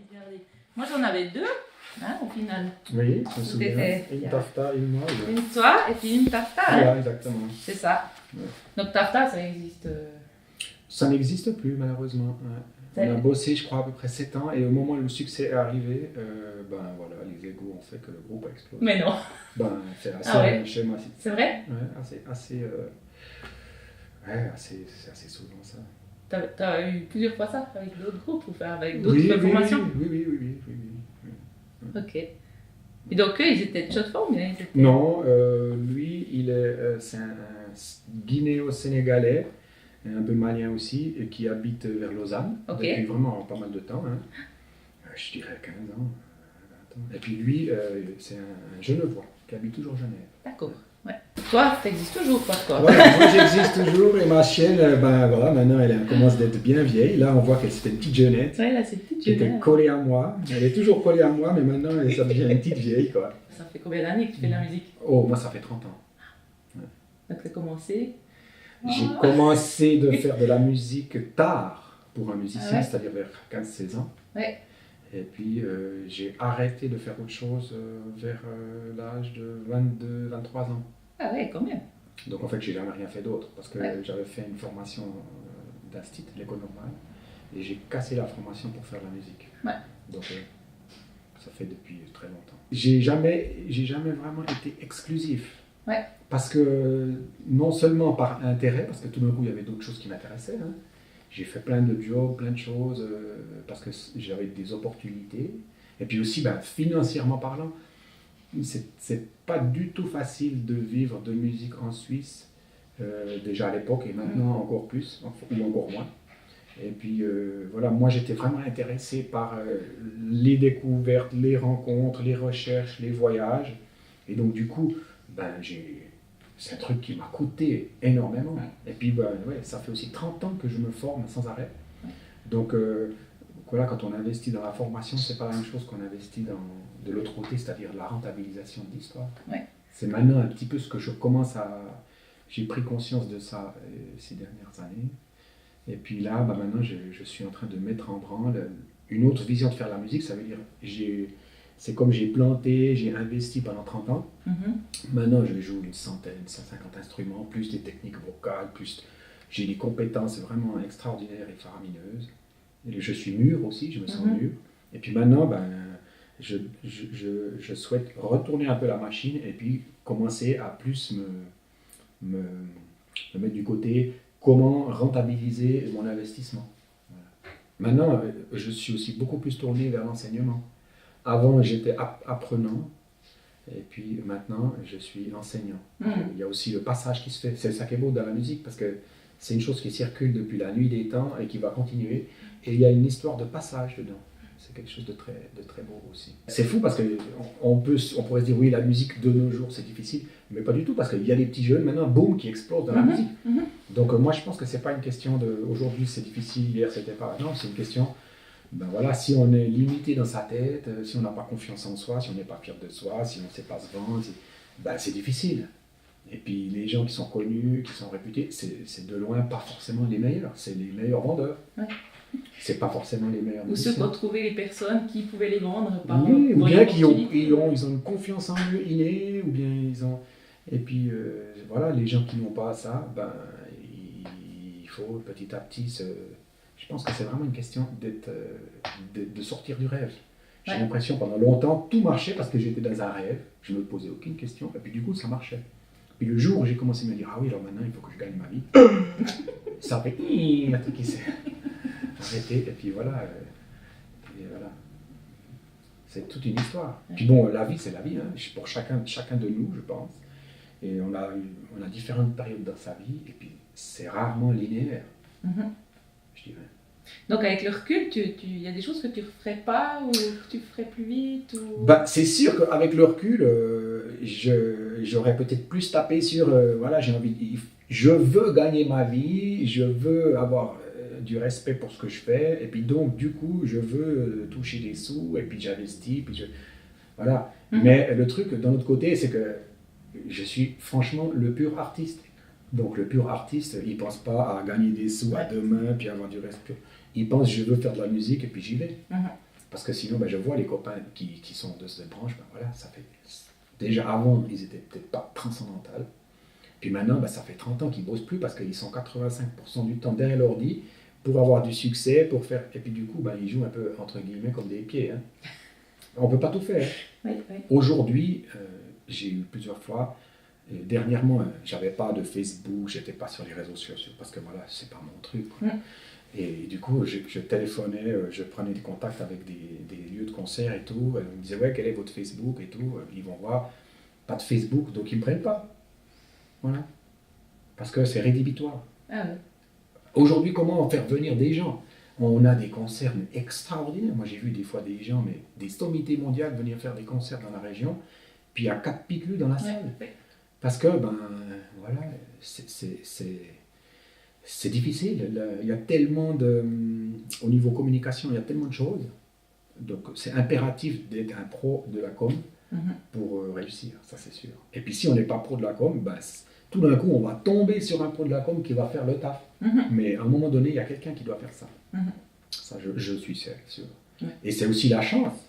Regardez. Moi j'en avais deux, hein, au final. Oui, je me souviens. C'était- Une Tafta, une moi. Oui. Une toi et puis une Tafta. Hein. Voilà, exactement. C'est ça. Ouais. Donc Tafta, ça existe. Ça n'existe plus, malheureusement. Ouais. On a bossé, je crois, à peu près 7 ans, et au moment où le succès est arrivé, ben voilà, les égos ont fait que le groupe a explosé. Mais non. Ben, c'est assez Ah ouais. chez moi. C'est vrai? Ouais, c'est assez souvent ça. T'as eu plusieurs fois ça avec d'autres groupes ou avec d'autres Oui, formations? oui. Ok. Et donc eux, ils étaient de Chaux-de-Fonds ou bien ils étaient... Non, lui, c'est un Guinéo-Sénégalais, un peu malien aussi, et qui habite vers Lausanne depuis vraiment pas mal de temps. Hein. Je dirais 15 ans, 20 ans. Et puis lui, c'est un Genevois qui habite toujours Genève. D'accord. Ouais. Toi, t'existes toujours, quoi. Voilà, moi j'existe toujours et ma chienne, ben voilà, maintenant elle commence d'être bien vieille. Là, on voit qu'elle c'était une petite jeunette. Ouais, là, c'est une petite Qui était jeunette. collée à moi. Elle est toujours collée à moi, mais maintenant ça devient une petite vieille, quoi. Ça fait combien d'années que tu fais de la musique? Oh, moi ça fait 30 ans. Ouais. Donc t'as commencé? J'ai commencé de faire de la musique tard pour un musicien, Ah ouais. c'est-à-dire vers 15-16 ans. Ouais. Et puis j'ai arrêté de faire autre chose vers l'âge de 22-23 ans. Ah ouais, quand même. Donc en fait, j'ai jamais rien fait d'autre parce que Ouais. j'avais fait une formation d'Astit, l'école normale, et j'ai cassé la formation pour faire la musique. Ouais. Donc ça fait depuis très longtemps. J'ai jamais vraiment été exclusif. Ouais. Parce que non seulement par intérêt, parce que tout d'un coup il y avait d'autres choses qui m'intéressaient. Hein. J'ai fait plein de jobs, plein de choses, parce que j'avais des opportunités. Et puis aussi, ben, financièrement parlant, c'est pas du tout facile de vivre de musique en Suisse, déjà à l'époque et maintenant encore plus, ou encore moins. Et puis voilà, moi j'étais vraiment intéressé par les découvertes, les rencontres, les recherches, les voyages. Et donc du coup, ben, c'est un truc qui m'a coûté énormément. Et puis ben, ouais, ça fait aussi 30 ans que je me forme sans arrêt. Donc voilà, quand on investit dans la formation, c'est pas la même chose qu'on investit de l'autre côté, c'est-à-dire la rentabilisation de l'histoire. Ouais. C'est maintenant un petit peu ce que je commence à... J'ai pris conscience de ça ces dernières années. Et puis là, bah maintenant, je suis en train de mettre en branle une autre vision de faire la musique. Ça veut dire, c'est comme j'ai planté, j'ai investi pendant 30 ans. Maintenant, je joue une centaine, 150 instruments, plus des techniques vocales, plus j'ai des compétences vraiment extraordinaires et faramineuses. Et je suis mûr aussi, je me sens mûr. Et puis maintenant, ben, je souhaite retourner un peu la machine et puis commencer à plus me mettre du côté comment rentabiliser mon investissement. Voilà. Maintenant, je suis aussi beaucoup plus tourné vers l'enseignement. Avant, j'étais apprenant et puis maintenant, je suis enseignant. Il y a aussi le passage qui se fait. C'est ça qui est beau dans la musique parce que c'est une chose qui circule depuis la nuit des temps et qui va continuer. Et il y a une histoire de passage dedans. C'est quelque chose de très beau aussi. C'est fou parce qu'on pourrait se dire oui, la musique de nos jours c'est difficile, mais pas du tout parce qu'il y a des petits jeunes maintenant, boum, qui explosent dans la musique. Donc moi je pense que c'est pas une question de aujourd'hui c'est difficile, hier c'était pas. Non, c'est une question, ben voilà, si on est limité dans sa tête, si on n'a pas confiance en soi, si on n'est pas fier de soi, si on ne sait pas se vendre, ben, c'est difficile. Et puis les gens qui sont connus, qui sont réputés, c'est de loin pas forcément les meilleurs, c'est les meilleurs vendeurs. Ouais. C'est pas forcément les meilleurs. Ou ceux qui ont trouvé les personnes qui pouvaient les vendre par oui, ou bien qu'ils ont une confiance en eux innée, ou bien ils ont... Et puis voilà, les gens qui n'ont pas ça, ben, il faut petit à petit Je pense que c'est vraiment une question de sortir du rêve. J'ai l'impression pendant longtemps, tout marchait parce que j'étais dans un rêve, je ne me posais aucune question, et puis du coup ça marchait. Puis le jour où j'ai commencé à me dire, ah oui, alors maintenant il faut que je gagne ma vie, ça fait un truc qui s'est arrêté, et puis voilà. C'est toute une histoire. Puis bon, la vie, c'est la vie, hein, pour chacun de nous, je pense. Et on a différentes périodes dans sa vie, et puis c'est rarement linéaire, je dirais. Donc avec le recul, il y a des choses que tu ne ferais pas ou que tu ferais plus vite ou... Ben, c'est sûr qu'avec le recul, j'aurais peut-être plus tapé sur, voilà, je veux gagner ma vie, je veux avoir du respect pour ce que je fais, et puis donc du coup, je veux toucher des sous, et puis j'investis, voilà. Mais le truc d'un autre côté, c'est que je suis franchement le pur artiste. Donc le pur artiste, il ne pense pas à gagner des sous à demain, puis avoir du respect. Il pense je veux faire de la musique et puis j'y vais. Parce que sinon, ben, je vois les copains qui sont de cette branche, ben, voilà, ça fait... Déjà avant, ils étaient peut-être pas transcendantales. Puis maintenant, ben, ça fait 30 ans qu'ils bossent plus parce qu'ils sont 85% du temps derrière l'ordi pour avoir du succès, pour faire... Et puis du coup, ben, ils jouent un peu, entre guillemets, comme des pieds. Hein. On ne peut pas tout faire. Oui, oui. Aujourd'hui, j'ai eu plusieurs fois... Dernièrement, j'avais pas de Facebook, j'étais pas sur les réseaux sociaux parce que voilà, c'est pas mon truc. Et du coup, je téléphonais, je prenais des contacts avec des lieux de concert et tout. Ils me disaient ouais, quel est votre Facebook et tout. Ils vont voir, pas de Facebook, donc ils me prennent pas. Voilà, parce que c'est rédhibitoire. Ah ouais. Aujourd'hui, comment faire venir des gens? On a des concerts extraordinaires. Moi, j'ai vu des fois des gens, mais des sommités mondiales venir faire des concerts dans la région, puis il y a 4 piclus dans la salle. Ouais. Parce que, ben, voilà, c'est difficile. Il y a tellement de... Au niveau communication, il y a tellement de choses. Donc, c'est impératif d'être un pro de la com pour réussir, ça c'est sûr. Et puis, si on n'est pas pro de la com, ben, tout d'un coup, on va tomber sur un pro de la com qui va faire le taf. Mais à un moment donné, il y a quelqu'un qui doit faire ça. Ça, je suis sûr. Et c'est aussi la chance.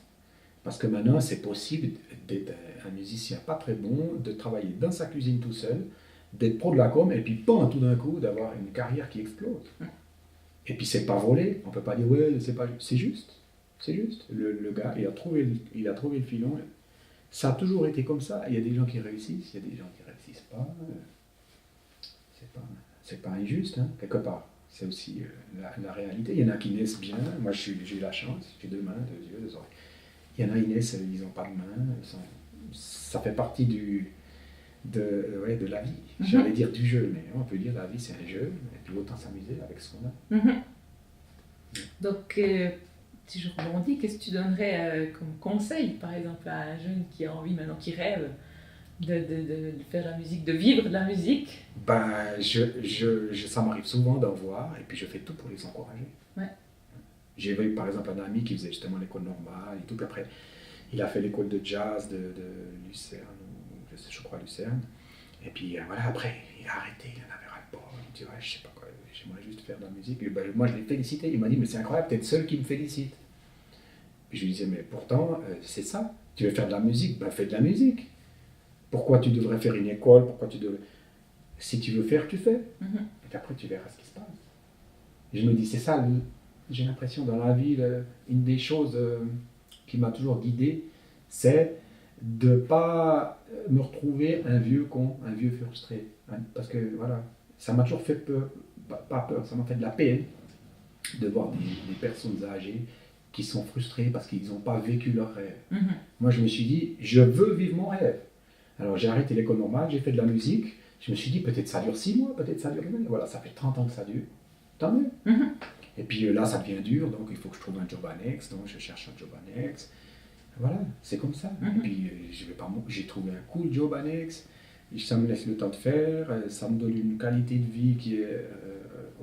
Parce que maintenant, c'est possible d'être un musicien pas très bon, de travailler dans sa cuisine tout seul, d'être pro de la com, et puis pas tout d'un coup d'avoir une carrière qui explose. Et puis c'est pas volé, on peut pas dire ouais, c'est pas, c'est juste. C'est juste. Le gars, il a trouvé le filon. Ça a toujours été comme ça. Il y a des gens qui réussissent, il y a des gens qui réussissent pas. C'est pas injuste, hein, quelque part. C'est aussi la réalité. Il y en a qui naissent bien. Moi, j'ai eu la chance. J'ai 2 mains, 2 yeux, 2 oreilles. Il y en a, ils naissent, ils n'ont pas de main. Ça fait partie de la vie. J'allais dire du jeu, mais on peut dire la vie, c'est un jeu. Et puis autant s'amuser avec ce qu'on a. Donc, si je rebondis, qu'est-ce que tu donnerais comme conseil, par exemple, à un jeune qui a envie maintenant, qui rêve de faire la musique, de vivre de la musique? Ben, ça m'arrive souvent d'en voir, et puis je fais tout pour les encourager. Ouais. J'ai vu par exemple un ami qui faisait justement l'école normale et tout, puis après il a fait l'école de jazz de Lucerne, je crois Lucerne, et puis voilà, après il a arrêté, il en avait ras-le-bol, il me dit ouais, je sais pas quoi, j'aimerais juste faire de la musique. Et ben, moi je l'ai félicité, il m'a dit mais c'est incroyable, t'es le seul qui me félicite. Puis je lui disais mais pourtant c'est ça, tu veux faire de la musique, ben fais de la musique. Pourquoi tu devrais faire une école, si tu veux faire, tu fais. Et puis après tu verras ce qui se passe. Et je me dis c'est ça, j'ai l'impression dans la vie, une des choses qui m'a toujours guidé, c'est de ne pas me retrouver un vieux con, un vieux frustré. Parce que voilà, ça m'a toujours fait peur, pas peur, ça m'a fait de la peine de voir des personnes âgées qui sont frustrées parce qu'ils n'ont pas vécu leur rêve. Moi, je me suis dit, je veux vivre mon rêve. Alors, j'ai arrêté l'école normale, j'ai fait de la musique. Je me suis dit, peut-être ça dure 6 mois, peut-être ça dure 1 année. Voilà, ça fait 30 ans que ça dure. Tant mieux. Et puis là, ça devient dur, donc il faut que je trouve un job annexe. Donc, je cherche un job annexe. Voilà, c'est comme ça. Et puis, j'ai trouvé un cool job annexe. Ça me laisse le temps de faire. Ça me donne une qualité de vie qui est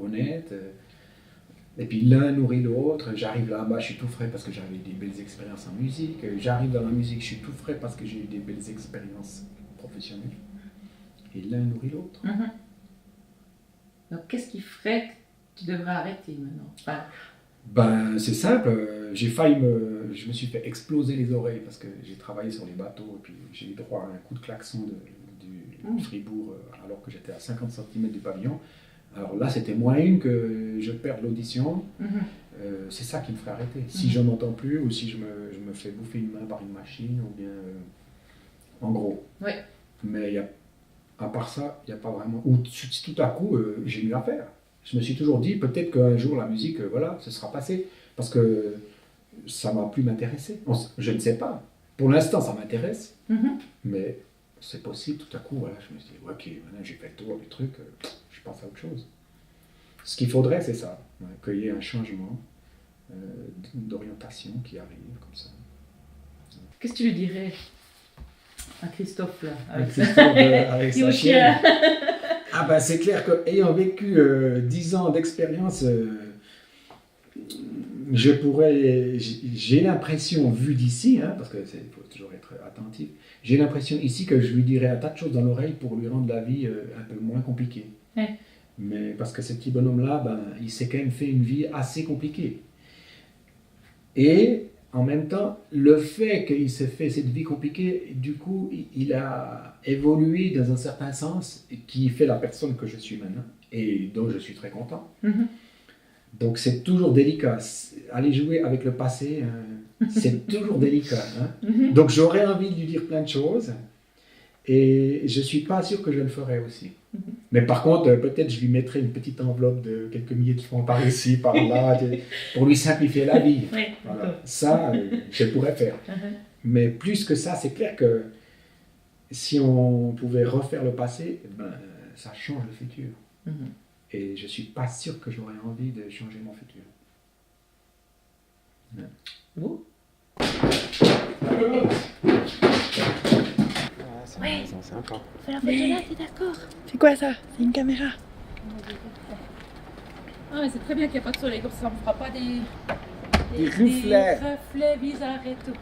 honnête. Et puis l'un nourrit l'autre. J'arrive là-bas, je suis tout frais parce que j'avais des belles expériences en musique. J'arrive dans la musique, je suis tout frais parce que j'ai eu des belles expériences professionnelles. Et l'un nourrit l'autre. Donc qu'est-ce qui ferait que tu devrais arrêter maintenant? Enfin... Ben, c'est simple. Je me suis fait exploser les oreilles parce que j'ai travaillé sur les bateaux et puis j'ai eu droit à un coup de klaxon du Fribourg alors que j'étais à 50 cm du pavillon. Alors là, c'était moins une que je perde l'audition. C'est ça qui me ferait arrêter. Si je n'entends plus ou si je me fais bouffer une main par une machine ou bien... en gros. Ouais. Mais à part ça, il n'y a pas vraiment... Ou tout à coup, j'ai eu affaire. Je me suis toujours dit, peut-être qu'un jour, la musique, voilà, ce sera passé. Parce que ça ne va plus m'intéresser. Je ne sais pas. Pour l'instant, ça m'intéresse. Mais c'est possible, tout à coup, voilà, je me suis dit, ok, maintenant j'ai fait le tour du truc, je passe à autre chose. Ce qu'il faudrait, c'est ça, qu'il y ait un changement d'orientation qui arrive comme ça. Qu'est-ce que tu lui dirais à Christophe là, avec sa chienne. Ah ben c'est clair qu'ayant vécu 10 ans d'expérience, j'ai l'impression, vu d'ici, parce qu'il faut toujours être attentif, j'ai l'impression ici que je lui dirais un tas de choses dans l'oreille pour lui rendre la vie un peu moins compliquée. Mais parce que ce petit bonhomme-là, il s'est quand même fait une vie assez compliquée. Et en même temps, le fait qu'il s'est fait cette vie compliquée, du coup, il a évolué dans un certain sens qui fait la personne que je suis maintenant et dont je suis très content. Donc c'est toujours délicat. Aller jouer avec le passé, c'est toujours délicat. Hein. Donc j'aurais envie de lui dire plein de choses et je ne suis pas sûr que je le ferai aussi. Mais par contre, peut-être je lui mettrai une petite enveloppe de quelques milliers de francs par ici, par là, pour lui simplifier la vie. Oui, voilà. Ça, je pourrais faire. Mais plus que ça, c'est clair que si on pouvait refaire le passé, ben, ça change le futur. Et je ne suis pas sûr que j'aurais envie de changer mon futur. Vous? Ouais, c'est encore. Fais la photo là, t'es d'accord? C'est quoi ça? C'est une caméra. Ah, mais c'est très bien qu'il n'y a pas de soleil, comme ça ne fera pas des reflets reflets bizarres et tout.